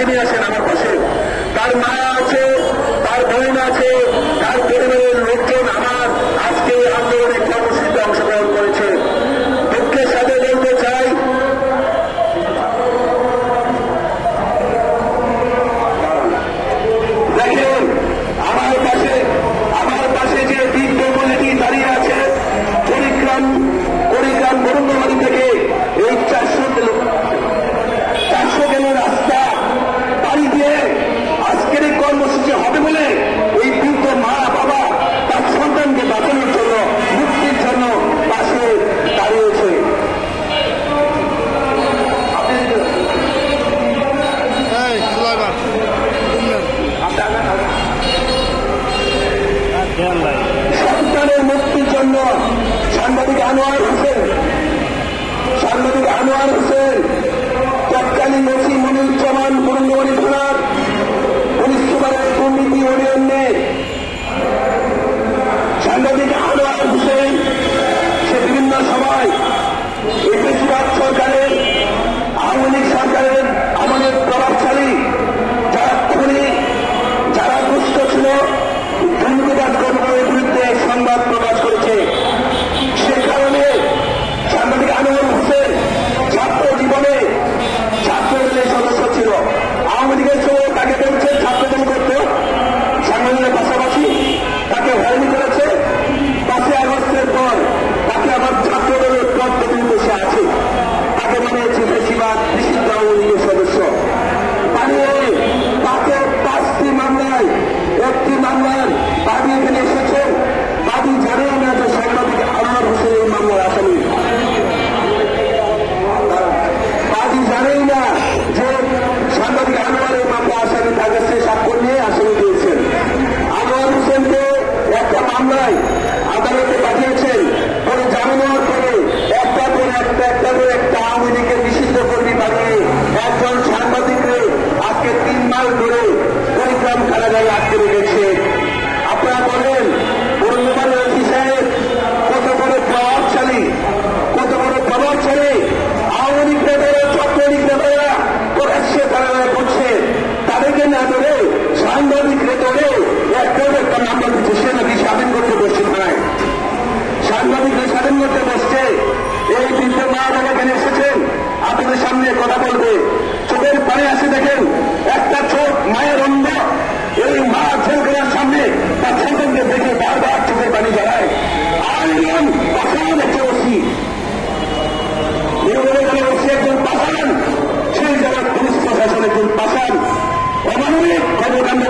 তাকে নিয়ে আসেন আমার পাশে। তার মা আছে, তার বোন আছে, তার পরিবারের লোকজন আমার আজকে আন্দোলনে কর্মসূচিতে অংশগ্রহণ করেছে। দুঃখের সাথে বলতে চাই, দেখেন আমার পাশে যে বৃদ্ধ মহিলাটি দাঁড়িয়ে আছে, কুড়িগ্রাম বরুণবাড়ি থেকে এই 400 কিলো রাস্তা পাড়ি দিয়ে আজকের এই কর্মসূচি হবে বলে এই বৃদ্ধ মা বাবা তার সন্তানকে বাঁচানোর জন্য, মুক্তির জন্য পাশে দাঁড়িয়েছে। সন্তানের মুক্তির জন্য সাংবাদিক আনোয়ার হোসেন তৎকালীন ওসি মনিরুজ্জামান বরুণবাড়ি থানার পুলিশ সুপারের দুর্নীতি অনিয়ন্ত্রণে সাংবাদিক আনোয়ার হোসেন সে বিভিন্ন সময় এই বেশিরভাগ সরকারের, আওয়ামী লীগ সরকারের আমাদের প্রভাবশালী যারা খুনি, যারা দুষ্ট ছিল, দুর্নীতিবাজ কর্মকারের বিরুদ্ধে সংবাদ প্রকাশ করেছে। সে কারণে সাংবাদিক আনোয়ার হোসেন ছাত্র জীবনে ছাত্রদলের সদস্য ছিল। আওয়ামী লীগের সময় তাকে বলছে ছাত্রদল করত, সাংবাদিকের পাশাপাশি তাকে হয়রানি করেছে। 5 আগস্টের পর তাকে আবার ছাত্রদলের পদ্ধতিতে সে আছে, তাকে বানিয়েছে বেশিরভাগ নিষিদ্ধ আওয়ামী লীগের সদস্য বানিয়ে তাকে 5টি মামলায়, 1টি মামলার বাদী এখানে এসেছেন। বাদী জানে না যে সাংবাদিক আনোয়ার হোসেন এই মামলার আসামি, বাদী জানেই না যে সাংবাদিক আনোয়ার এই মামলা আসামি, তাকে সে স্বাক্ষর নিয়ে আসামি দিয়েছেন। আনোয়ার হোসেনকে একটা মামলায় আদালতে পাঠিয়েছেন, পরে জামিন হওয়ার পরে একটা আওয়ামী লীগের নিষিদ্ধ কর্মী বানিয়ে একজন সাংবাদিককে আজকে 3 মাস ধরে কুড়িগ্রাম কারাগারে আটকে রেখেছে। আপনারা বলেন বরুণবাড়ি ওসি সাহেব কত বড় প্রভাবশালী আওয়ামী লীগ নেতারা, ছাত্রলীগ নেতারা প্রকাশ্যে কারাগারে করছে, তাদেরকে না ধরে সাংবাদিকরা ধরে একটা নাম্বার দিচ্ছে। সে নাকি স্বাধীন করতে বসছে থানায়, সাংবাদিকরা স্বাধীন করতে বসছে। এই বৃদ্ধ মা বাবা এখানে এসেছেন, আপনাদের সামনে কথা বলবে, চোখের পানি আসে। দেখেন একটা চোখ মায়ের অন্ধ, এই মা ছেলের সামনে তার সন্তানকে দেখে বারবার চোখের পানি জড়ায়। আইন পাঠান একটা ওসি, একজন পাঠান, সেই জায়গায় পুলিশ প্রশাসন একজন পাঠান, অমানবিক কর্মকাণ্ড